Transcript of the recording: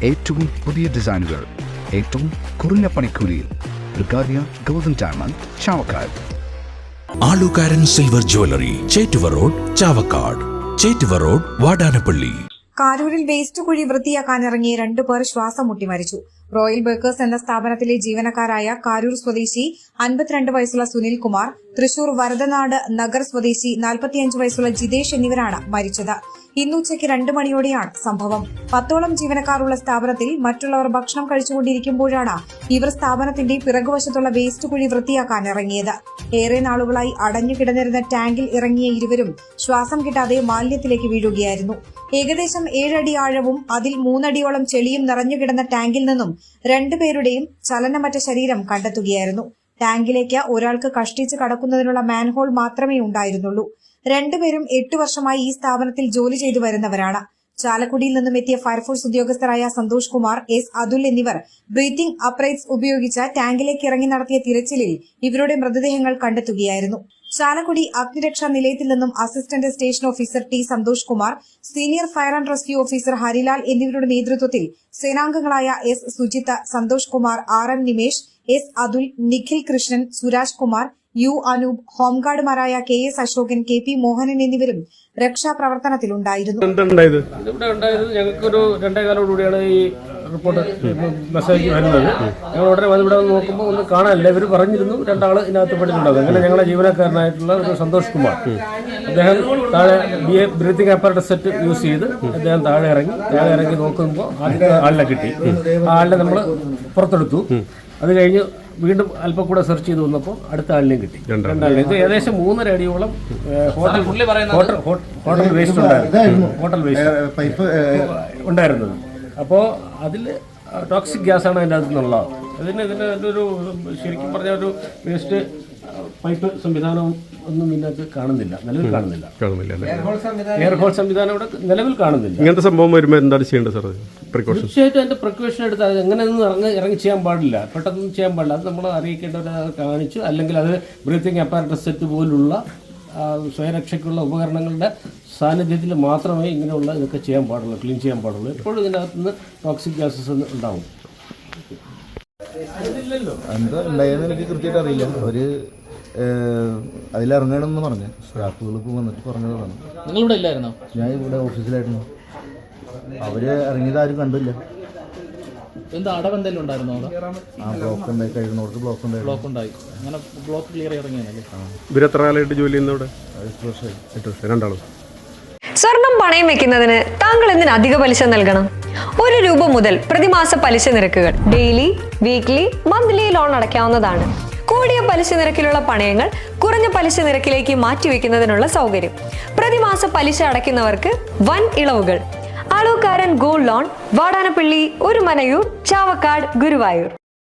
ഏറ്റവും പുതിയ ഡിസൈനുകൾ ഏറ്റവും കുറഞ്ഞ പണിക്കൂലിയിൽ ബ്രിഗാദിയ ഗോൾഡൻ ഡയമണ്ട് ചാവക്കാട്. ആലുകാരൻ silver jewellery, Chettuva road, Chavakkad. Chettuva road, Vadanappally. കാരൂരിൽ വേസ്റ്റ് കുഴി വൃത്തിയാക്കാനിറങ്ങിയ 2 പേർ ശ്വാസം മുട്ടി മരിച്ചു. റോയൽ ബേക്കേഴ്സ് എന്ന സ്ഥാപനത്തിലെ ജീവനക്കാരായ കാരൂർ സ്വദേശി 52 വയസ്സുള്ള സുനിൽ കുമാർ, തൃശൂർ വരദനാട് നഗർ സ്വദേശി 45 വയസ്സുള്ള ജിതേഷ് എന്നിവരാണ് മരിച്ചത്. ഇന്ന് ഉച്ചയ്ക്ക് 2 മണിയോടെയാണ് സംഭവം. 10ഓളം ജീവനക്കാരുള്ള സ്ഥാപനത്തിൽ മറ്റുള്ളവർ ഭക്ഷണം കഴിച്ചുകൊണ്ടിരിക്കുമ്പോഴാണ് ഇവർ സ്ഥാപനത്തിന്റെ പിറകുവശത്തുള്ള വേസ്റ്റ് കുഴി വൃത്തിയാക്കാനിറങ്ങിയത്. ഏറെ നാളുകളായി അടഞ്ഞുകിടന്നിരുന്ന ടാങ്കിൽ ഇറങ്ങിയ ഇരുവരും ശ്വാസം കിട്ടാതെ മാലിന്യത്തിലേക്ക് വീഴുകയായിരുന്നു. ഏകദേശം 7 അടി ആഴവും അതിൽ 3 അടിയോളം ചെളിയും നിറഞ്ഞുകിടന്ന ടാങ്കിൽ നിന്നും 2 പേരുടെയും ചലനമറ്റ ശരീരം കണ്ടെത്തുകയായിരുന്നു. ടാങ്കിലേക്ക് ഒരാൾക്ക് കഷ്ടിച്ച് കടക്കുന്നതിനുള്ള മാൻഹോൾ മാത്രമേ ഉണ്ടായിരുന്നുള്ളൂ. 2 പേരും 8 വർഷമായി ഈ സ്ഥാപനത്തിൽ ജോലി ചെയ്തു വരുന്നവരാണ്. ചാലക്കുടിയിൽ നിന്നും എത്തിയ ഫയർഫോഴ്സ് ഉദ്യോഗസ്ഥരായ സന്തോഷ് കുമാർ, എസ് അതുൽ എന്നിവർ ബ്രീത്തിംഗ് അപ്രൈറ്റ്സ് ഉപയോഗിച്ച് ടാങ്കിലേക്ക് ഇറങ്ങി നടത്തിയ തിരച്ചിലിൽ ഇവരുടെ മൃതദേഹങ്ങൾ കണ്ടെത്തുകയായിരുന്നു. ചാലക്കുടി അഗ്നിരക്ഷാ നിലയത്തിൽ നിന്നും assistant station officer T Santhosh Kumar, senior fire and rescue officer Harilal എന്നിവരുടെ നേതൃത്വത്തിൽ സേനാംഗങ്ങളായ S Sujith, Santhosh Kumar, R M Nimesh, S Athul, Nikhil Krishnan, Suraj Kumar, U Anoop, ഹോംഗാർഡുമാരായ K S Ashokan, K P Mohanan എന്നിവരും രക്ഷാപ്രവർത്തനത്തിലുണ്ടായിരുന്നു. ഞങ്ങൾക്കൊരു 2:15 ഈ റിപ്പോർട്ട് മെസ്സേജ് വരുന്നത്. ഞങ്ങൾ ഉടനെ ഇവിടെ നോക്കുമ്പോൾ ഒന്നും കാണാനില്ല. ഇവർ പറഞ്ഞിരുന്നു 2 ആൾ ഇതിനകത്ത് പെട്ടിട്ടുണ്ടാകും. അങ്ങനെ ഞങ്ങളുടെ ജീവനക്കാരനായിട്ടുള്ള ഒരു സന്തോഷ് കുമാർ, അദ്ദേഹം താഴെ ബ്രീത്തിങ് അപ്പാരറ്റസ് സെറ്റ് യൂസ് ചെയ്ത് അദ്ദേഹം താഴെ ഇറങ്ങി നോക്കുമ്പോൾ ആദ്യത്തെ ആളിനെ കിട്ടി. ആ ആളിനെ നമ്മൾ പുറത്തെടുത്തു. അത് കഴിഞ്ഞ് വീണ്ടും അല്പം കൂടെ സെർച്ച് ചെയ്ത് വന്നപ്പോൾ അടുത്ത ആളിനെയും കിട്ടി. 2 ആളിനെ. ഇത് ഏകദേശം 3.5 അടിയോളം ഹോട്ടൽ വേസ്റ്റ് ഉണ്ടായിരുന്നു. ഹോട്ടൽ വേസ്റ്റ് ഉണ്ടായിരുന്നത്. അപ്പോൾ അതിൽ ടോക്സിക് ഗ്യാസാണ് അതിൻ്റെ അകത്തു നിന്നുള്ളത്. ഇതിൻ്റെ ഒരു ശരിക്കും പറഞ്ഞ ഒരു വേസ്റ്റ് പൈപ്പ് സംവിധാനം ഒന്നും ഇതിനകത്ത് കാണുന്നില്ല, നിലവിൽ കാണുന്നില്ല. എയർ ഹോൾ സംവിധാനം ഇവിടെ നിലവിൽ കാണുന്നില്ല. ഇങ്ങനത്തെ സംഭവം വരുമ്പോൾ എന്താണ് ചെയ്യേണ്ടത് സാർ? തീർച്ചയായിട്ടും അതിന്റെ പ്രിക്കോഷൻ എടുത്ത് അത് എങ്ങനെയൊന്നും ഇറങ്ങി ചെയ്യാൻ പാടില്ല, പെട്ടെന്ന് ചെയ്യാൻ പാടില്ല. അത് നമ്മൾ അറിയിക്കേണ്ടവരെ കാണിച്ചു, അല്ലെങ്കിൽ അത് ബ്രീത്തിങ് അപ്പാരറ്റസ് സെറ്റ് പോലുള്ള സ്വയരക്ഷയ്ക്കുള്ള ഉപകരണങ്ങളുടെ സാന്നിധ്യത്തിൽ മാത്രമേ ഇങ്ങനെയുള്ള ഇതൊക്കെ ചെയ്യാൻ പാടുള്ളൂ, ക്ലീൻ ചെയ്യാൻ പാടുള്ളൂ. എപ്പോഴും ഇതിൻ്റെ അകത്തുനിന്ന് ടോക്സിക് ഗ്യാസസ് ഉണ്ടാവും. എന്താ ഉണ്ടായെന്ന് എനിക്ക് കൃത്യമായിട്ട് അറിയില്ല. അവർ അതിലിറങ്ങണമെന്ന് പറഞ്ഞ് സ്റ്റാഫുകൾ ഇപ്പോൾ വന്നിട്ട് പറഞ്ഞതാണ്. നിങ്ങളിവിടെ ഇല്ലായിരുന്നോ? ഞാൻ ഇവിടെ ഓഫീസിലായിരുന്നു. അവർ ഇറങ്ങിയത് ആരും കണ്ടില്ല. എന്താ അടവ് എന്തെങ്കിലും ഉണ്ടായിരുന്നോ? ആ ബ്ലോക്ക് ഉണ്ടായി, കഴിയുന്നവർക്ക് ബ്ലോക്ക് ഉണ്ടായി. അങ്ങനെ ബ്ലോക്ക് ക്ലിയർ ഇറങ്ങിയാണല്ലേ? ഇവരെത്ര കാലമായിട്ട് ജോലി ചെയ്യുന്നവിടെ? 8 വർഷമായി. 8 വർഷം. 2 ആളും. സ്വർണം പണയം വെക്കുന്നതിന് താങ്കൾ എന്തിന് അധിക പലിശ നൽകണം? 1 രൂപ മുതൽ പ്രതിമാസ പലിശ നിരക്കുകൾ ഡെയിലി, വീക്ക്ലി, മന്ത്ലി ലോൺ അടയ്ക്കാവുന്നതാണ്. കൂടിയ പലിശ നിരക്കിലുള്ള പണയങ്ങൾ കുറഞ്ഞ പലിശ നിരക്കിലേക്ക് മാറ്റിവെക്കുന്നതിനുള്ള സൗകര്യം. പ്രതിമാസ പലിശ അടയ്ക്കുന്നവർക്ക് വൻ ഇളവുകൾ. ആലുകാരൻ ഗോൾഡ് ലോൺ, വാടാനപ്പള്ളി, ഒരുമനയൂർ, ചാവക്കാട്, ഗുരുവായൂർ.